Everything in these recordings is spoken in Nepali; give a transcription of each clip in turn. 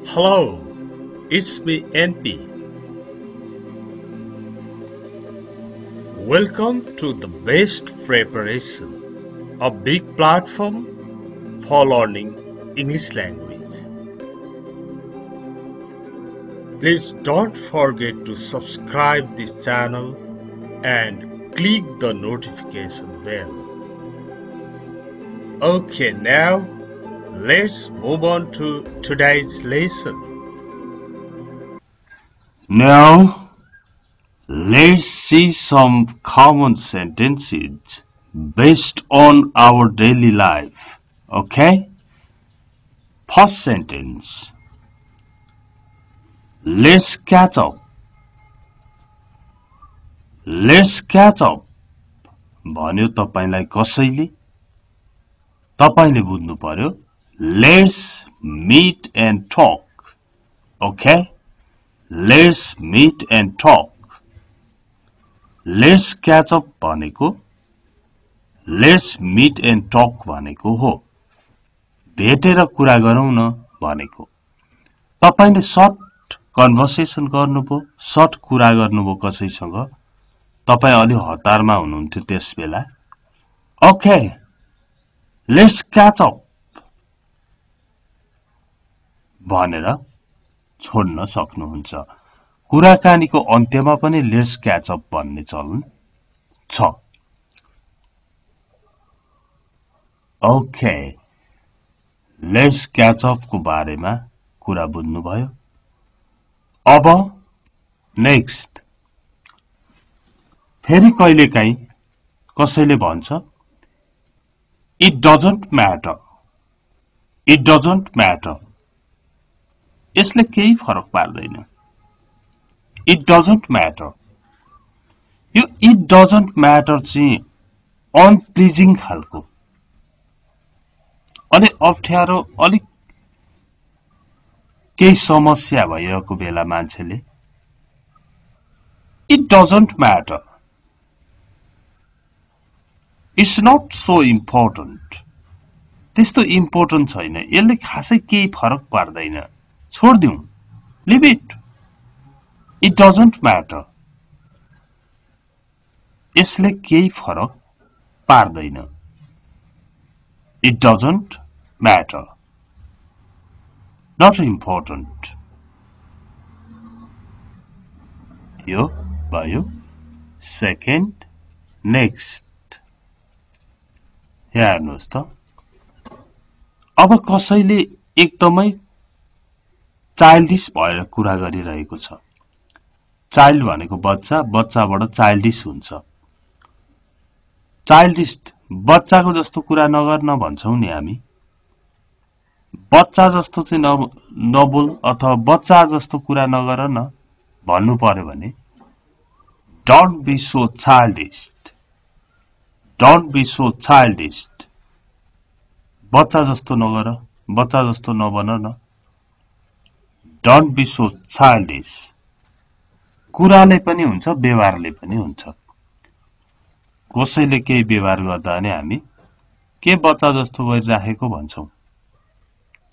Hello, it's me NP. Welcome to the Best Preparation, a big platform for learning English language. Please don't forget to subscribe this channel and click the notification bell. Okay, now let's move on to today's lesson. Now, let's see some common sentences based on our daily life. Okay? First sentence. Let's catch up. Let's catch up. भन्यो तपाईलाई कसैले तपाईले बुझ्नु पर्यो Let's meet and talk. Okay? Let's meet and talk. Let's catch up भनेको Let's meet and talk भनेको हो भेटेर कुरा गरौँ न भनेको तपाईले सर्ट कन्भर्सेसन गर्नुभयो सर्ट कुरा गर्नुभयो कसैसँग तपाई अलि हतारमा हुनुहुन्थ्यो त्यसबेला ओके लेट्स क्याच अप भनेर छोड्न सक्नुहुन्छ कुराकानीको अन्त्यमा पनि लेट्स क्याच अप भन्ने चलन छ ओके लेट्स क्याच अप को बारेमा कुरा बुझ्नु भयो अब नेक्स्ट फेरि कहिलेकाहीँ कसैले भन्छ इट डजन्ट म्याटर यसले केही फरक पार्दैन इट डजन्ट म्याटर यो इट डजन्ट म्याटर चाहिँ अनप्लिजिङ खालको अलि अप्ठ्यारो अलि केही समस्या भइरहेको बेला मान्छेले it doesn't matter it's not so important त्यस्तो इम्पोर्टेन्ट छैन यसले खासै केही फरक पार्दैन छोड्दिउँ leave it it doesn't matter यसले केही फरक पार्दैन it doesn't matter not important यो भयो सेकेन्ड नेक्स्ट यहाँ हेर्नुहोस् त अब कसैले एकदमै चाइल्डिश भएर कुरा गरिरहेको छ चाइल्ड भनेको बच्चा बच्चाबाट चाइल्डिश हुन्छ चाइल्डिश बच्चाको जस्तो कुरा नगर्न भन्छौं नि हामी बच्चा जस्तो चाहिँ नबोल अथवा बच्चा जस्तो कुरा नगर न भन्नु पर्यो भने don't be so childish don't be so childish बच्चा जस्तो नगर बच्चा जस्तो नबन न डोन्ट बी सो चाइल्डिश कुराले पनि हुन्छ व्यवहारले पनि हुन्छ कसैले केही व्यवहार गर्दा नि हामी के बच्चा जस्तो गरिराखेको भन्छौं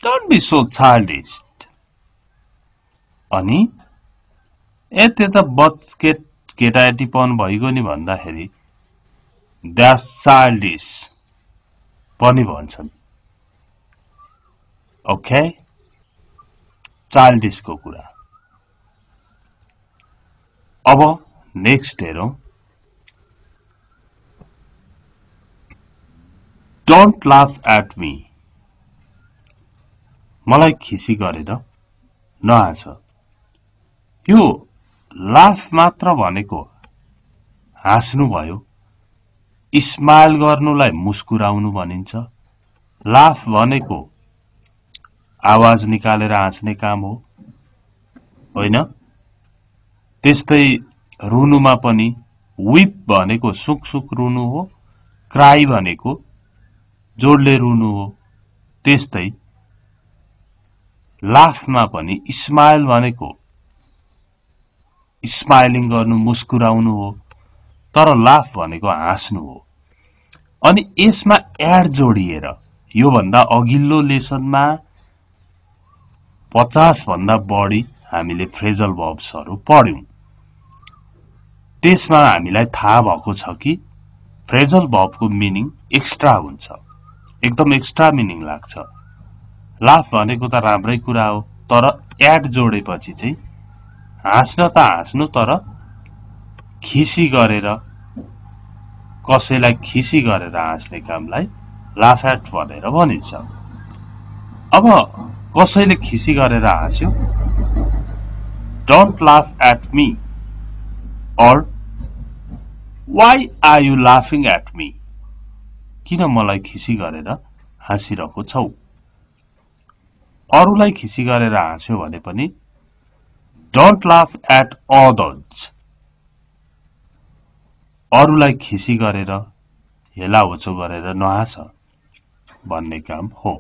डोन्ट बी सो चाइल्डिश अनि ए त्यो त केटाकेटीपन भइगयो नि भन्दाखेरि द्याट्स चाइल्डिश पनि भन्छन् ओके चाइल्डिशको कुरा अब नेक्स्ट हेरौं डोन्ट लाफ एट मी मलाई खिसी गरेर नहाँस यो लाफ मात्र भनेको हाँस्नु भयो स्माइल गर्नुलाई मुस्कुराउनु भनिन्छ लाफ भनेको आवाज निकालेर हाँस्ने काम हो होइन त्यस्तै रुनुमा पनि विप भनेको सुक रुनु हो क्राई भनेको जोडले रुनु हो त्यस्तै लाफमा पनि स्माइल भनेको स्माइलिङ गर्नु मुस्कुराउनु हो तर लाफ भनेको हाँस्नु हो अनि यसमा एड जोडिएर यो भन्दा अघिल्लो लेसनमा 50 भन्दा बढी हामीले फ्रेजल वर्ब्सहरु पढ्यौं। त्यसमा हामीलाई थाहा भएको छ कि फ्रेजल वर्बको मिनिङ एक्स्ट्रा हुन्छ, एकदम एक्स्ट्रा मिनिङ लाग्छ। लाफ भनेको त राम्रै कुरा हो, तर एड जोडेपछि चाहिँ हाँस्न त हाँस्नु, तर खिसी गरेर, कसैलाई खिसी गरेर हाँस्ने कामलाई लाफ एट भनेर भनिन्छ। अब कसैले खिसी गरेर हाँस्यो, don't laugh at me, or why are you laughing at me? किन मलाई खिसी गरेर हाँसिरहेको छौ? अरूलाई खिसी गरेर हाँस्यो भने पनि डोन्ट लाफ एट अदर्स, अरूलाई खिसी गरेर हेलाहोचो गरेर नहाँस भन्ने काम हो।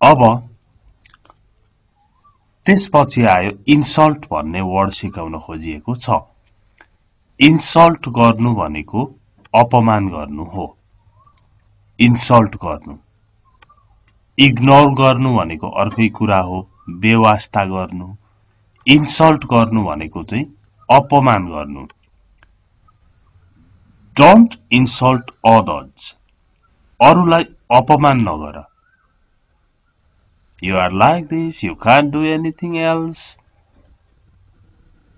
अब त्यसपछि आयो इन्सल्ट भन्ने वर्ड सिकाउन खोजिएको छ। इन्सल्ट गर्नु भनेको अपमान गर्नु हो। इन्सल्ट गर्नु, इग्नोर गर्नु भनेको अर्कै कुरा हो, बेवास्ता गर्नु। इन्सल्ट गर्नु भनेको चाहिँ अपमान गर्नु। डोन्ट इन्सल्ट अदर्स, अरूलाई अपमान नगर। You are like this, you can't do anything else.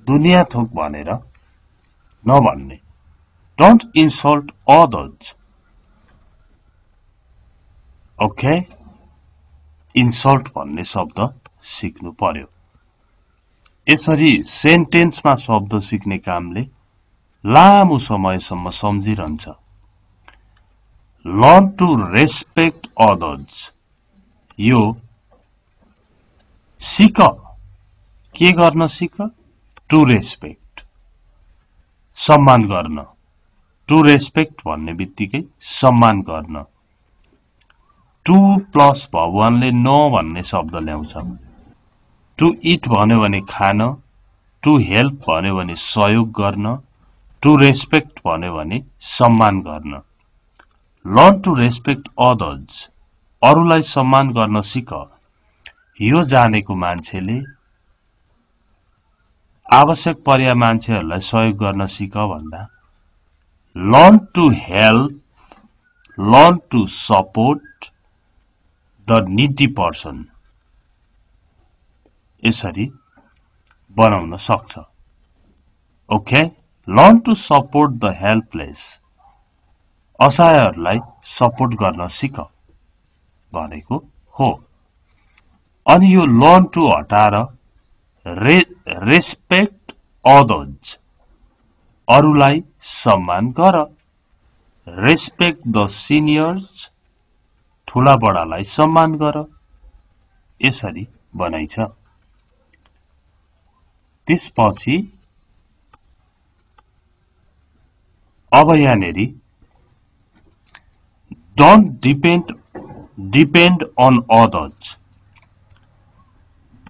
दुनिया थोक भनेर नभन्ने। Don't insult others. Okay? Insult भन्ने शब्द सिक्नु पर्यो। यसरी सेन्टेन्समा शब्द सिक्ने कामले लामो समयसम्म सम्झिरहन्छ। Learn to respect others. यो सिक, के गर्न सिक? टु रेस्पेक्ट, सम्मान गर्न। टु रेस्पेक्ट भन्ने बित्तिकै सम्मान गर्न। टु प्लस भगवानले न भन्ने शब्द ल्याउँछ। टु इट भन्यो भने खान, टु हेल्प भन्यो भने सहयोग गर्न, टु रेस्पेक्ट भन्यो भने सम्मान गर्न। लर्न टु रेस्पेक्ट अदर्स, अरूलाई सम्मान गर्न सिक। यो जानेको मान्छेले आवश्यक पर्या मान्छेहरूलाई सहयोग गर्न सिक भन्दा learn to help, learn to support the needy person, यसरी बनाउन सक्छ। Okay, learn to support the helpless, असहायहरूलाई सपोर्ट गर्न सिक भनेको हो। अनि यो लर्न टु हटाएर रेस्पेक्ट अदर्स, अरूलाई सम्मान गर। रेस्पेक्ट द सिनियर्स, ठूला बडालाई सम्मान गर, यसरी बनाइछ। त्यसपछि अब यहाँनेरि don't depend on others.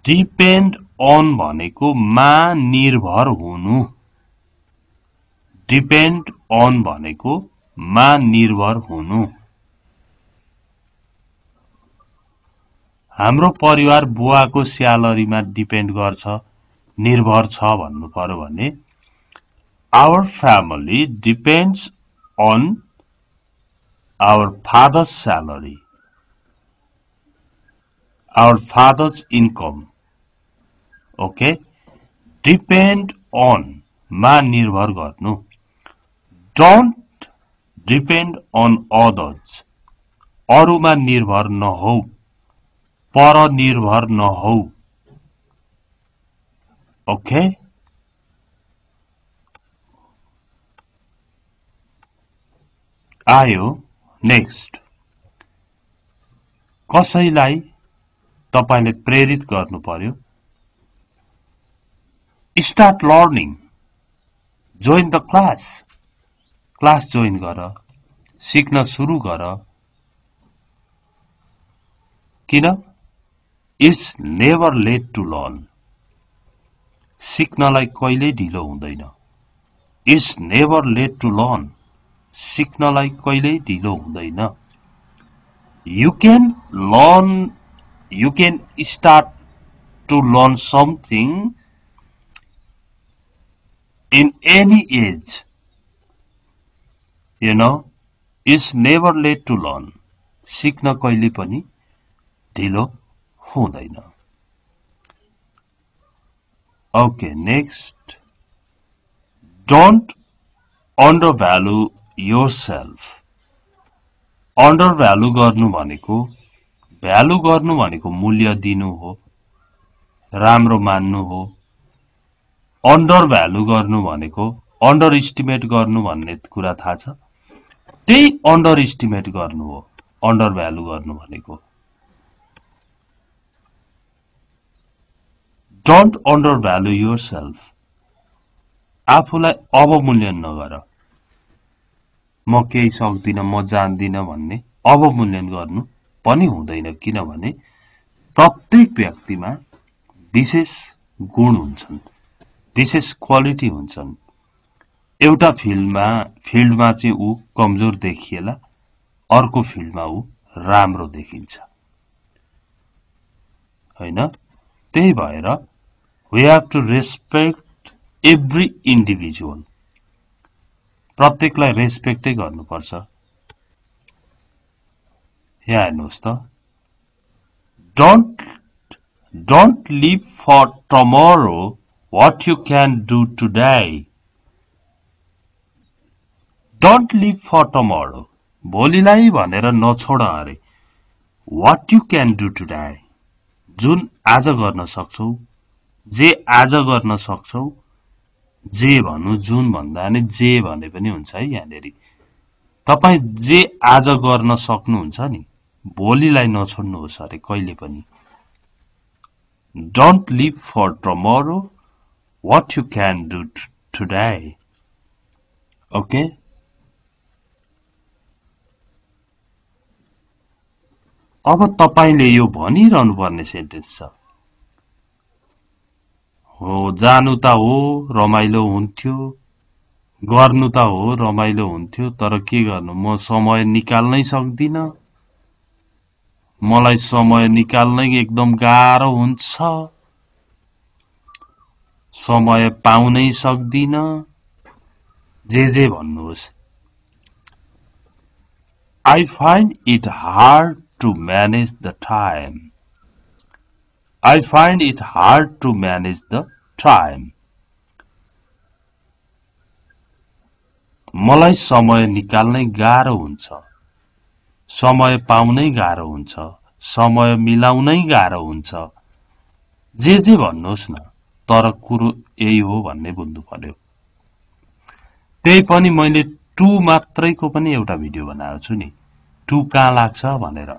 Depend on भनेको मा निर्भर हुनु। डिपेन्ड अन भनेको मा निर्भर हुनु। हाम्रो परिवार बुवाको स्यालेरीमा डिपेन्ड गर्छ, निर्भर छ भन्नु पर्यो भने our family depends on our father's salary, our father's income. Okay, depend on मा निर्भर गर्नु। डोन्ट डिपेन्ड अन अदर्स, अरूमा निर्भर नहौ, पर निर्भर नहौ। ओके, आयो नेक्स्ट। कसैलाई तपाईले प्रेरित गर्नु पर्यो। Start learning, join the class, class join गर, सिक्न सुरु गर। किन? It's never late to learn, सिक्नलाई कहिल्यै ढिलो हुँदैन। It's never late to learn, सिक्नलाई कहिल्यै ढिलो हुँदैन। You can start to learn something in any age. It's never late to learn. सिक्न कहिले पनि ढिलो हुँदैन. Okay, next. Don't undervalue yourself. Undervalue गर्नु भनेको भ्यालु गर्नु भनेको मूल्य दिनु हो, राम्रो मान्नु हो. Undervalue गर्नु भनेको अंडर एस्टिमेट गर्नु भन्ने कुरा थाहा छ. त्यही अंडर एस्टिमेट गर्नु हो अंडरभ्यालु गर्नु भनेको. Don't undervalue yourself. आफूलाई अवमूल्यन नगर. म केही सक्दिन, म जान्दिन भन्ने अवमूल्यन गर्नु पनि हुँदैन, किनभने प्रत्येक व्यक्तिमा विशेष गुण हुन्छन्, विशेष क्वालिटी हुन्छन्. एउटा फिल्डमा चाहिँ ऊ कमजोर देखिएला, अर्को फिल्डमा ऊ राम्रो देखिन्छ, हैन? त्यही भएर we have to respect every individual. प्रत्येकलाई रेस्पेक्टै गर्नुपर्छ. यहाँ हेर्नुहोस् त. Don't live for tomorrow what you can do today. Don't live for tomorrow. भोलिलाई भनेर नछोड अरे. What you can do today. जुन आज गर्न सक्छौ, जे आज गर्न सक्छौ, जे भन्नु जुन भन्दा नि जे भने पनि हुन्छ है यहाँनेरि. तपाई जे आज गर्न सक्नुहुन्छ नि, भोलिलाई नछोड्नुहोस् अरे कहिले पनि. Don't live for tomorrow what you can do today. Okay? अब तपाईले यो भनिरहनु पर्ने सेन्टेन्स छ. हो जानु त हो रमाइलो हुन्थ्यो, गर्नु त हो रमाइलो हुन्थ्यो, तर के गर्नु, म समय निकाल्नै सक्दिन, मलाई समय निकाल्नै एकदम गाह्रो हुन्छ, समय पाउनै सक्दिन, जे भन्नुहोस्. I find it hard to manage the time. I find it hard to manage the time. मलाई समय निकाल्नै गाह्रो हुन्छ, समय पाउनै गाह्रो हुन्छ, समय मिलाउनै गाह्रो हुन्छ, जे भन्नुहोस् न, तर कुरो यही हो भन्ने बुझ्नु पर्यो. त्यही पनि मैले टु मात्रैको पनि एउटा भिडियो बनाएको छु नि, टु कहाँ लाग्छ भनेर.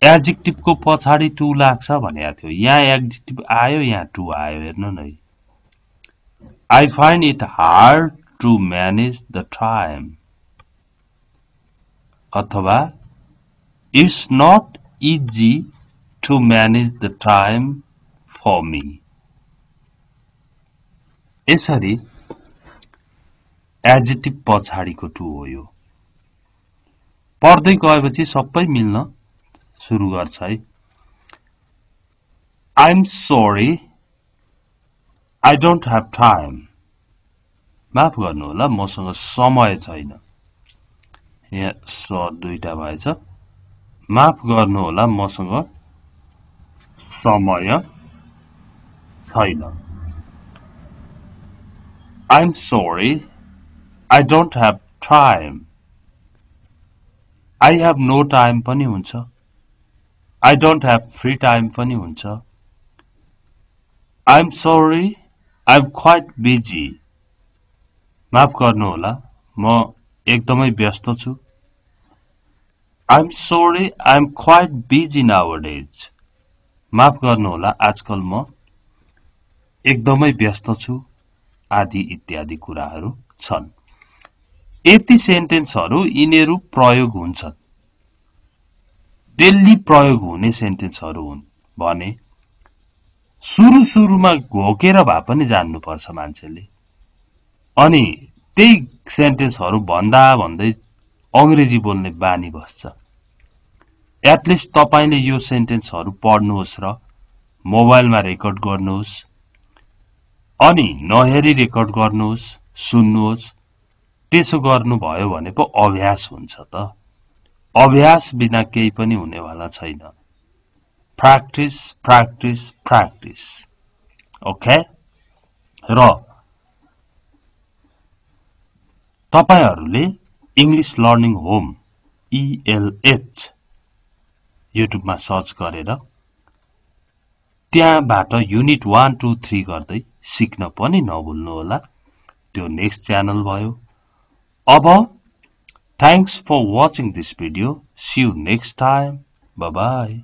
एडजेक्टिभको पछाडि टु लाग्छ भनेको थियो. यहाँ एडजेक्टिभ आयो, यहाँ टु आयो, हेर्नु न. I find it hard to manage the time. अथवा it's not easy to manage the time for me. यसरी एडजेक्टिभ पछाडिको टु हो यो. पढ्दै गएपछि सबै मिल्न सुरु गर्छ है. I'm sorry, I don't have time. माफ गर्नु होला, मसँग समय छैन. यहाँ स दुईटा भएछ. माफ गर्नु होला, मसँग समय छैन. I'm sorry, I don't have time. I have no time पनि हुन्छ. I don't have free time पनि हुन्छ. I'm sorry, I'm quite busy. माफ गर्नु होला, म एकदमै व्यस्त छु. I'm sorry, I'm quite busy nowadays. माफ गर्नु होला, आजकल म एकदमै व्यस्त छु, आदि इत्यादि कुराहरू छन्. यति सेन्टेन्सहरू यिनीहरू प्रयोग हुन्छन्, डेली प्रयोग हुने सेन्टेन्सहरू हुन् भने सुरुमा घोकेर भए पनि जान्नुपर्छ मान्छेले. अनि त्यही सेन्टेन्सहरू भन्दै अंग्रेजी बोल्ने बानी बस्छ. एटलिस्ट तपाईले यो सेन्टेन्सहरु पढ्नुहोस् र मोबाइलमा रेकर्ड गर्नुहोस् अनि नहेरी रेकर्ड गर्नुहोस् सुन्नुहोस् त्यसो गर्नुभयो भने पो अभ्यास हुन्छ त अभ्यास बिना केही पनि हुनेवाला छैन practice practice practice ओके र तपाईहरुले इंग्लिश लर्निङ होम ELH युट्युबमा सर्च गरेर त्यहाँबाट युनिट 1 2 3 गर्दै सिक्न पनि नभुल्नु होला त्यो नेक्स्ट च्यानल भयो अब thanks for watching this video see you next time bye by